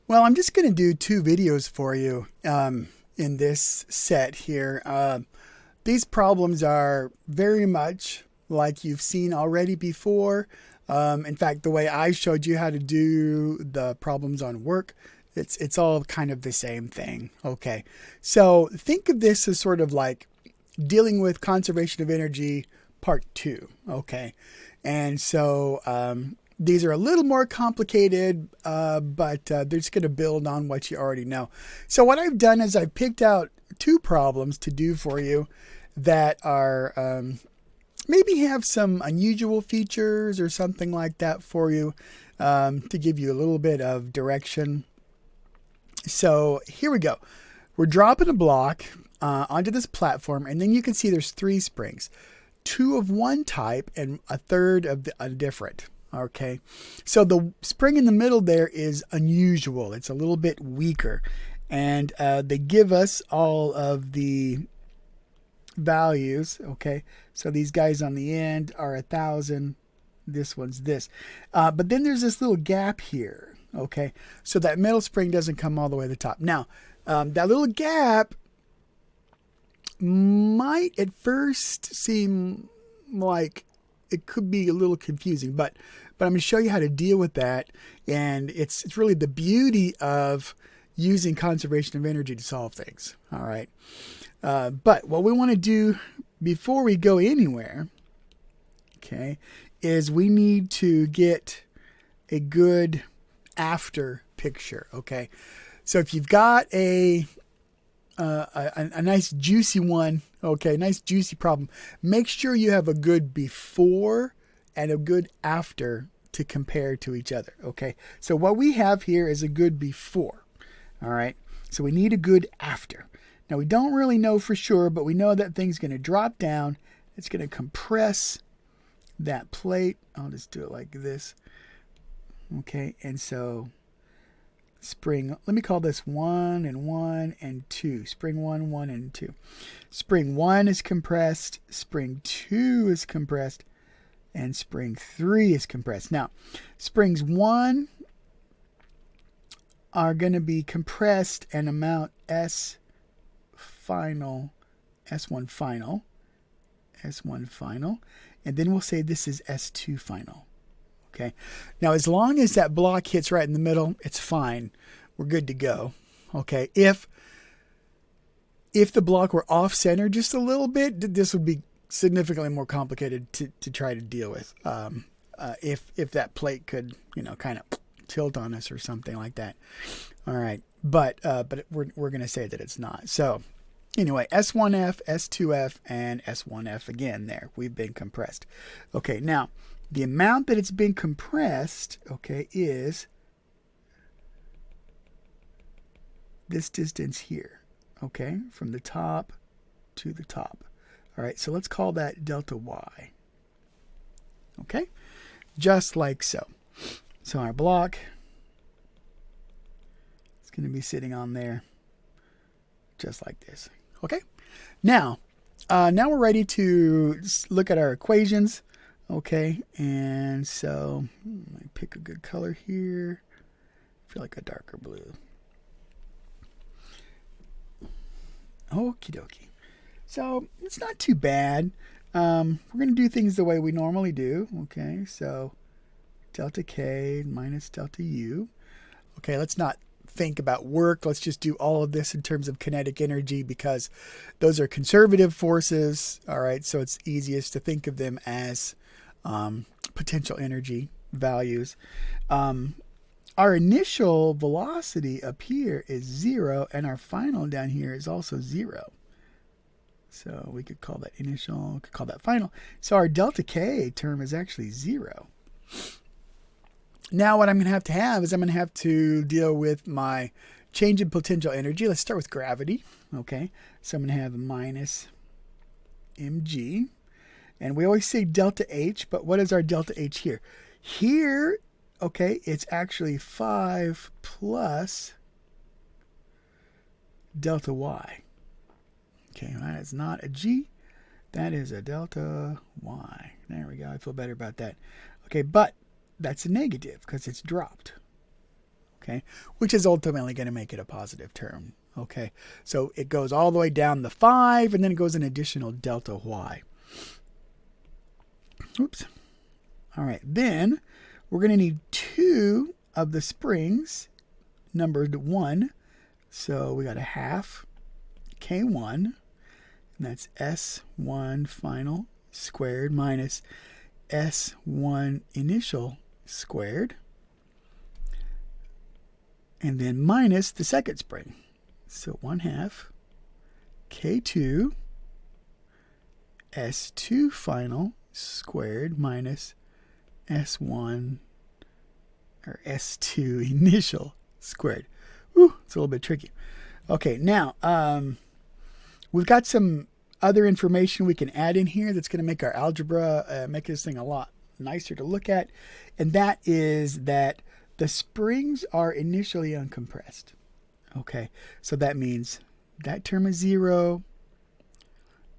Well, I'm just going to do two videos for you in this set here. These problems are very much like you've seen already before. In fact, the way I showed you how to do the problems on work, it's all kind of the same thing. Okay, so think of this as sort of like dealing with conservation of energy part two. Okay, and so these are a little more complicated, but they're just going to build on what you already know. So what I've done is I've picked out two problems to do for you that are maybe have some unusual features or something like that for you, to give you a little bit of direction. So here we go. We're dropping a block onto this platform, and then you can see there's three springs, two of one type and a third of a different. Okay, so the spring in the middle there is unusual. It's a little bit weaker, and they give us all of the values. Okay, so these guys on the end are 1,000. This one's this, but then there's this little gap here. Okay, so that middle spring doesn't come all the way to the top. Now, that little gap might at first seem like it could be a little confusing, but I'm going to show you how to deal with that, and it's really the beauty of using conservation of energy to solve things. All right, but what we want to do before we go anywhere, okay, is we need to get a good after picture. Okay, so if you've got a nice juicy one, okay, nice juicy problem, make sure you have a good before and a good after to compare to each other. Okay, so what we have here is a good before. All right, so we need a good after. Now we don't really know for sure, but we know that thing's going to drop down. It's going to compress that plate. I'll just do it like this. Okay, and so spring, let me call this 1 and 1 and 2. Spring 1, 1 and 2. Spring 1 is compressed, spring 2 is compressed, and spring 3 is compressed. Now, springs 1 are going to be compressed and amount S final, S1 final, S1 final, and then we'll say this is S2 final. Okay. Now, as long as that block hits right in the middle, it's fine. We're good to go. Okay. If the block were off center just a little bit, this would be significantly more complicated to try to deal with. If that plate could, kind of tilt on us or something like that. All right. But we're going to say that it's not. So anyway, S1F, S2F, and S1F again there. We've been compressed. Okay. Now, the amount that it's been compressed, okay, is this distance here, okay, from the top to the top. All right, so let's call that delta Y. Okay, just like so. So our block is going to be sitting on there just like this. Okay, now we're ready to look at our equations. Okay, and so let me pick a good color here. I feel like a darker blue. Okie dokie. So it's not too bad. We're going to do things the way we normally do. Okay, so delta K minus delta U. Okay, let's not think about work. Let's just do all of this in terms of kinetic energy because those are conservative forces. All right, so it's easiest to think of them as potential energy values. Our initial velocity up here is 0, and our final down here is also 0. So we could call that initial, we could call that final. So our delta K term is actually 0. Now what I'm going to have is I'm going to have to deal with my change in potential energy. Let's start with gravity. Okay, so I'm going to have a minus mg. And we always say delta H, but what is our delta H here? Here, okay, it's actually 5 plus delta Y. Okay, that is not a G. That is a delta Y. There we go. I feel better about that. Okay, but that's a negative because it's dropped. okay, which is ultimately going to make it a positive term. Okay, so it goes all the way down the 5, and then it goes an additional delta y. Oops. All right, then we're going to need 2 of the springs numbered 1. So we got a half K1, and that's S1 final squared minus S1 initial squared, and then minus the second spring. So 1/2 K2 S2 final squared minus S1 or S2 initial squared. Whew, it's a little bit tricky. Okay, now we've got some other information we can add in here that's going to make our algebra, make this thing a lot nicer to look at. And that is that the springs are initially uncompressed. Okay, so that means that term is 0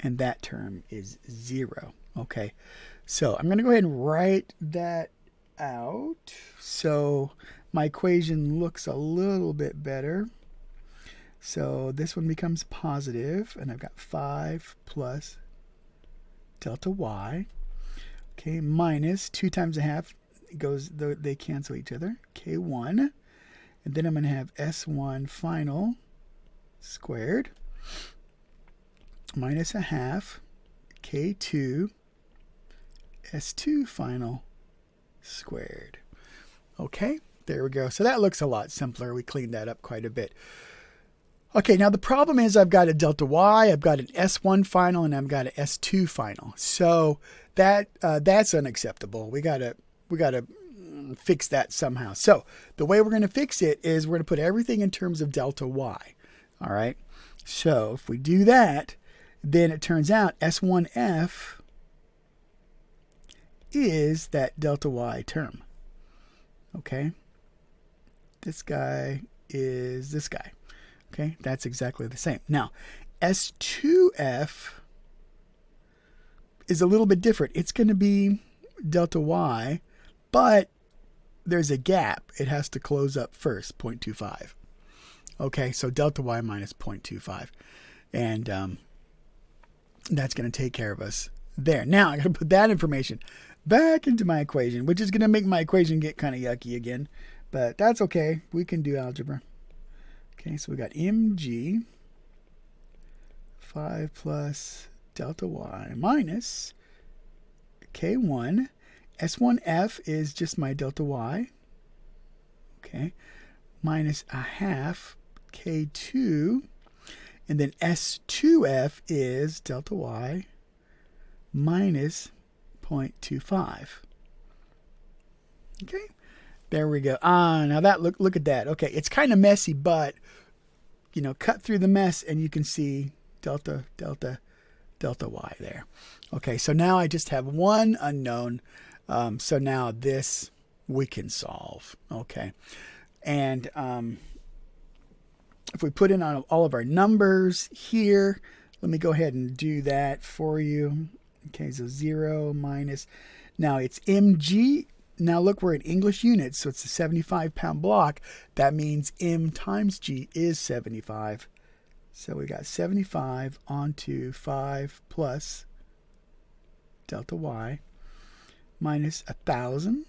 and that term is 0. Okay, so I'm going to go ahead and write that out so my equation looks a little bit better. So this one becomes positive, and I've got 5 plus delta y, okay, minus 2 times a half goes, they cancel each other, K1, and then I'm going to have S1 final squared minus a half K2 S2 final squared. Okay, there we go. So that looks a lot simpler. We cleaned that up quite a bit. Okay, now the problem is I've got a delta y, I've got an S1 final, and I've got an S2 final. So that's unacceptable. We gotta fix that somehow. So the way we're going to fix it is we're going to put everything in terms of delta y. All right. So if we do that, then it turns out S1f is that delta y term. Okay. This guy is this guy. Okay, that's exactly the same. Now, S2f is a little bit different. It's going to be delta y, but there's a gap. It has to close up first, 0.25. Okay, so delta y minus 0.25. And that's going to take care of us there. Now, I got to put that information back into my equation, which is going to make my equation get kind of yucky again. But that's okay. We can do algebra. Okay, so we got mg 5 plus delta y minus k1. S1f is just my delta y. Okay, minus a half k2. And then S2f is delta y minus 0.25. Okay. There we go. Now that look at that. Okay, it's kind of messy, but you know, cut through the mess and you can see delta y there. Okay, so now I just have one unknown. So now this we can solve. Okay, and if we put in all of our numbers here, let me go ahead and do that for you. Okay, so 0 minus. Now it's mg. Now look, we're in English units, so it's a 75-pound block. That means m times g is 75. So we got 75 onto 5 plus delta y minus 1,000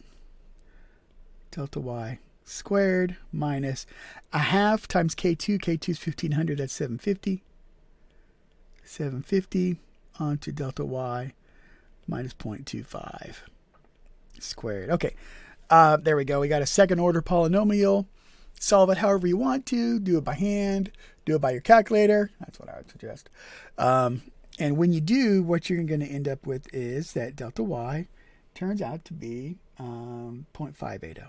delta y squared minus a half times k2. K2 is 1,500. That's 750. 750 onto delta y minus 0.25. Squared. Okay, there we go. We got a second order polynomial. Solve it however you want to. Do it by hand. Do it by your calculator. That's what I would suggest. And when you do, what you're going to end up with is that delta y turns out to be 0.580.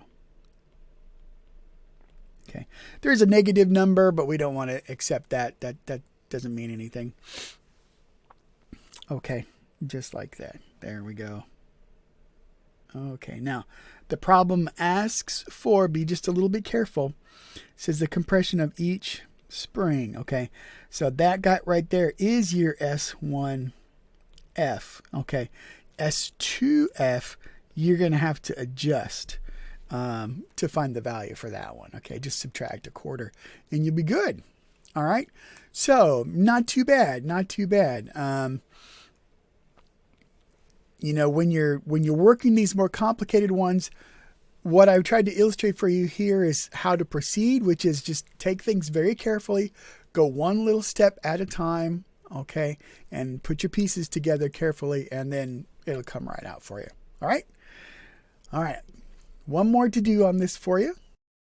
Okay, there's a negative number, but we don't want to accept that. That doesn't mean anything. Okay, just like that. There we go. Okay, now the problem asks for, be just a little bit careful. It says the compression of each spring. Okay, so that guy right there is your S1F. Okay, S2F, you're going to have to adjust to find the value for that one. Okay, just subtract a quarter and you'll be good. All right, so not too bad, not too bad. You know, when you're working these more complicated ones, what I've tried to illustrate for you here is how to proceed, which is just take things very carefully, go one little step at a time, okay, and put your pieces together carefully, and then it'll come right out for you. All right? All right. One more to do on this for you.